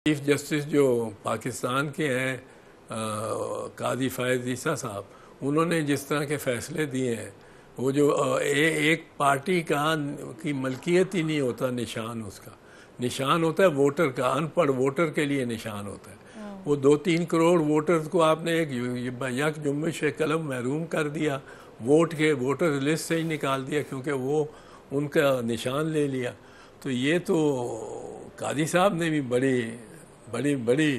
Chief justice जो पाकिस्तान के हैं काजी फ़ायज़ ईसा साहब, उन्होंने जिस तरह के फ़ैसले दिए हैं, वो जो एक पार्टी की मलकियत ही नहीं होता निशान, उसका निशान होता है वोटर का, अनपढ़ वोटर के लिए निशान होता है। वो 2-3 करोड़ वोटर्स को आपने एक यक जुम्बिश कलम महरूम कर दिया, वोटर लिस्ट से ही निकाल दिया, क्योंकि वो उनका निशान ले लिया। तो ये तो काजी साहब ने भी बड़ी बड़ी बड़ी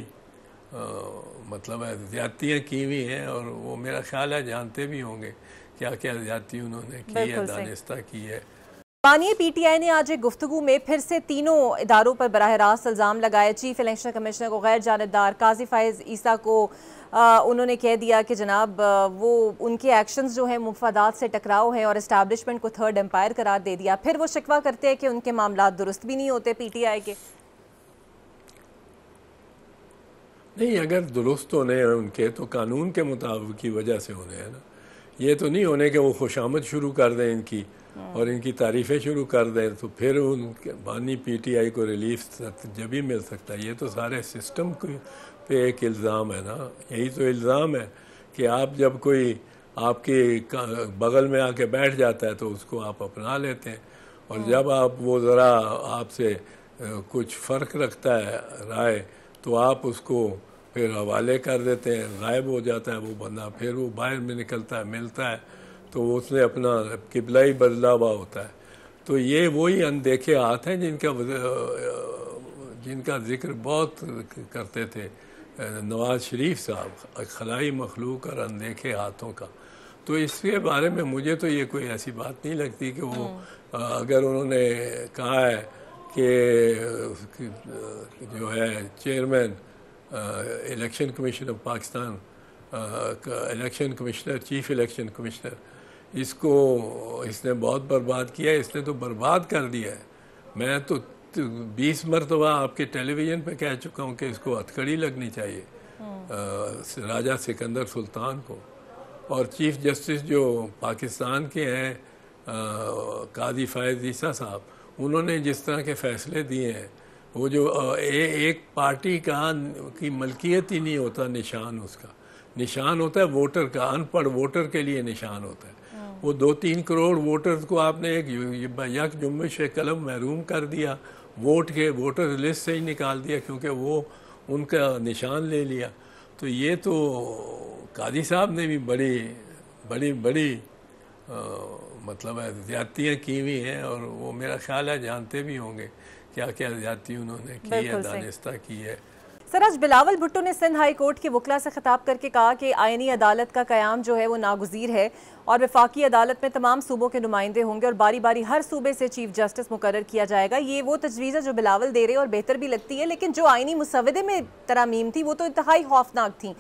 मतलब है ज़्यादतियाँ की हुई हैं, और वो मेरा ख्याल है जानते भी होंगे क्या क्या ज़्यादती उन्होंने की है, दानिस्ता की है। मानिए पीटीआई ने आज एक गुफ्तगू में फिर से तीनों इदारों पर बराह रास्त इल्ज़ाम लगाए। चीफ इलेक्शन कमिश्नर को गैर जानिबदार, काजी फ़ायज़ ईसा को उन्होंने कह दिया कि जनाब वो उनके एक्शंस जो हैं मुफादात से टकराव हैं, और इस्टेब्लिशमेंट को थर्ड एम्पायर करार दे दिया। फिर वो शिकवा करते हैं कि उनके मामला दुरुस्त भी नहीं होते पीटीआई के। नहीं, अगर दुरुस्त होने हैं उनके तो कानून के मुताबिक की वजह से होने हैं ना। ये तो नहीं होने कि वो खुशामद शुरू कर दें इनकी और इनकी तारीफ़ें शुरू कर दें, तो फिर उनके बानी पीटीआई को रिलीफ जब भी मिल सकता है। ये तो सारे सिस्टम पे एक इल्ज़ाम है ना। यही तो इल्ज़ाम है कि आप जब कोई आपके बगल में आके बैठ जाता है तो उसको आप अपना लेते हैं, और जब आप वो ज़रा आपसे कुछ फ़र्क रखता है राय, तो आप उसको फिर हवाले कर देते हैं, गायब हो जाता है वो बंदा, फिर वो बाहर में निकलता है, मिलता है तो उसने अपना किबला ही बदला हुआ होता है। तो ये वही अनदेखे हाथ हैं जिनका जिक्र बहुत करते थे नवाज शरीफ साहब, खलाई मखलूक और अनदेखे हाथों का। तो इसके बारे में मुझे तो ये कोई ऐसी बात नहीं लगती कि वो अगर उन्होंने कहा है कि जो है chairman election commission of Pakistan, election commissioner, chief election commissioner, इसने बहुत बर्बाद किया है, इसने तो बर्बाद कर दिया है। मैं तो 20 मरतबा आपके टेलीविज़न पे कह चुका हूँ कि इसको हथकड़ी लगनी चाहिए राजा सिकंदर सुल्तान को। और चीफ जस्टिस जो पाकिस्तान के हैं काजी फ़ायज़ ईसा साहब, उन्होंने जिस तरह के फ़ैसले दिए हैं, वो जो एक पार्टी की मलकियत ही नहीं होता निशान, उसका निशान होता है वोटर का, अनपढ़ वोटर के लिए निशान होता है। वो 2-3 करोड़ वोटर्स को आपने एक यक जुम्बिश कलम महरूम कर दिया, वोटर लिस्ट से ही निकाल दिया, क्योंकि वो उनका निशान ले लिया। तो ये तो काजी साहब ने भी बड़ी बड़ी बड़ी मतलब है ज़्यादतियाँ की हुई हैं, और वो मेरा ख्याल है जानते भी होंगे क्या क्या ज़्यादती उन्होंने की है, दानिस्ता की है। सर, आज बिलावल भुट्टो ने सिंध हाई कोर्ट के वकला से खिताब करके कहा कि आईनी अदालत का क़याम जो है वो नागुज़ीर है, और वफाकी अदालत में तमाम सूबों के नुमाइंदे होंगे और बारी बारी हर सूबे से चीफ जस्टिस मुकर्रर किया जाएगा। ये वो तजवीज़ है जो बिलावल दे रहे और बेहतर भी लगती है, लेकिन जो आईनी मुसवदे में तरामीम थी वो तो इंतहाई खौफनाक थी।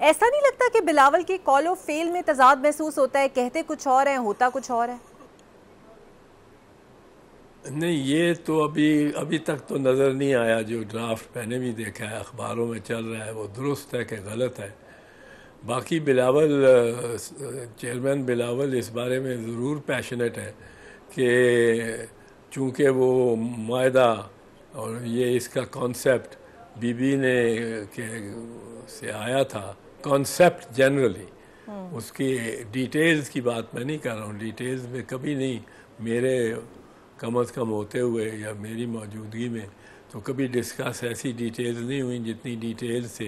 ऐसा नहीं लगता कि बिलावल के कॉल ऑफ फेल में तजाद महसूस होता है? कहते कुछ और है, होता कुछ और है। नहीं, ये तो अभी तक तो नज़र नहीं आया। जो ड्राफ्ट मैंने भी देखा है, अखबारों में चल रहा है, वो दुरुस्त है कि गलत है। बाकी बिलावल, चेयरमैन बिलावल इस बारे में ज़रूर पैशनेट है कि चूँकि वो मायदा और ये इसका कॉन्सेप्ट बीबी ने से आया था, कॉन्सेप्ट जनरली, उसकी डिटेल्स की बात मैं नहीं कर रहा हूँ, डिटेल्स में कभी नहीं, मेरे कम अज़ कम होते हुए या मेरी मौजूदगी में तो कभी डिस्कस ऐसी डिटेल्स नहीं हुई जितनी डिटेल से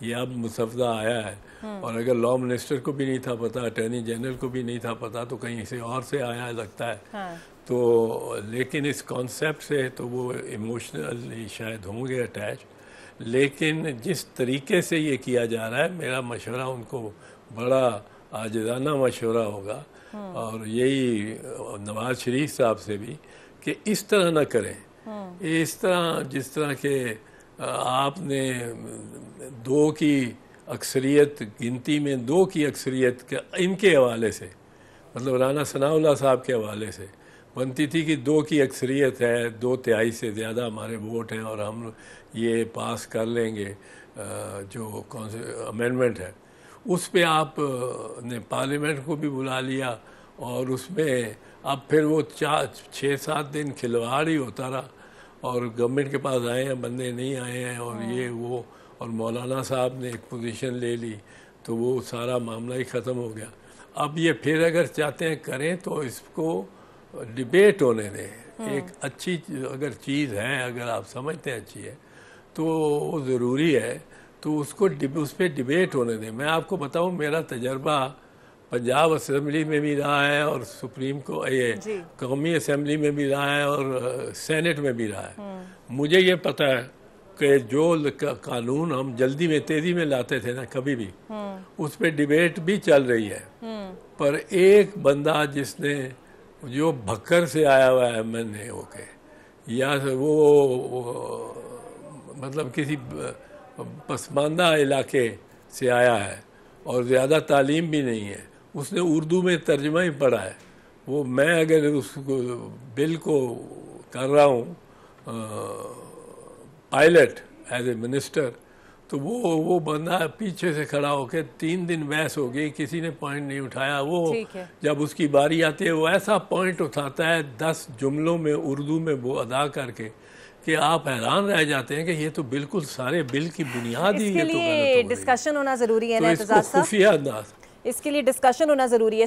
ये अब मुसवदा आया है। और अगर लॉ मिनिस्टर को भी नहीं था पता, अटॉर्नी जनरल को भी नहीं था पता, तो कहीं से और से आया लगता है। तो लेकिन इस कॉन्सेप्ट से तो वो इमोशनली शायद होंगे अटैच, लेकिन जिस तरीके से ये किया जा रहा है, मेरा मशवरा उनको बड़ा आजिज़ाना मशवरा होगा, और यही नवाज शरीफ साहब से भी, कि इस तरह ना करें। इस तरह जिस तरह के आपने 2 की अक्सरियत, गिनती में 2 की अक्सरियत इनके हवाले से, मतलब राना सनाउल्लाह साहब के हवाले से बनती थी कि 2 की अक्सरियत है, 2/3 से ज़्यादा हमारे वोट हैं और हम ये पास कर लेंगे जो अमेंडमेंट है। उस पे आप ने पार्लियामेंट को भी बुला लिया, और उसमें अब फिर वो 6-7 दिन खिलवाड़ ही होता रहा, और गवर्नमेंट के पास आए हैं बंदे, नहीं आए हैं, और ये वो, और मौलाना साहब ने एक पोजीशन ले ली तो वो सारा मामला ही ख़त्म हो गया। अब ये फिर अगर चाहते हैं करें तो इसको डिबेट होने दें। एक अच्छी अगर चीज़ है, अगर आप समझते हैं अच्छी है तो वो ज़रूरी है, तो उसको उस पर डिबेट होने दें। मैं आपको बताऊं, मेरा तजर्बा पंजाब असेंबली में भी रहा है और सुप्रीम को ये कौमी असेंबली में भी रहा है और सेनेट में भी रहा है। मुझे ये पता है कि जो कानून हम जल्दी में तेज़ी में लाते थे ना कभी भी, उस पर डिबेट भी चल रही है, पर एक बंदा जिसने जो भक्कर से आया हुआ है मैंने होके, या वो मतलब किसी पसमानदा इलाके से आया है और ज़्यादा तालीम भी नहीं है, उसने उर्दू में तर्जमा ही पढ़ा है, वो मैं अगर उस बिल को कर रहा हूँ पायलट एज ए मिनिस्टर, तो वो बंदा पीछे से खड़ा होकर 3 दिन बहस हो गई, किसी ने पॉइंट नहीं उठाया। वो जब उसकी बारी आती है वो ऐसा पॉइंट उठाता है 10 जुमलों में उर्दू में वो अदा करके कि आप हैरान रह जाते हैं कि ये तो बिल्कुल सारे बिल की बुनियाद ही ये तो गलत हो गई। डिस्कशन होना जरूरी है तो ना, इसको खुफिया अंदाज, इसके लिए डिस्कशन होना जरूरी है।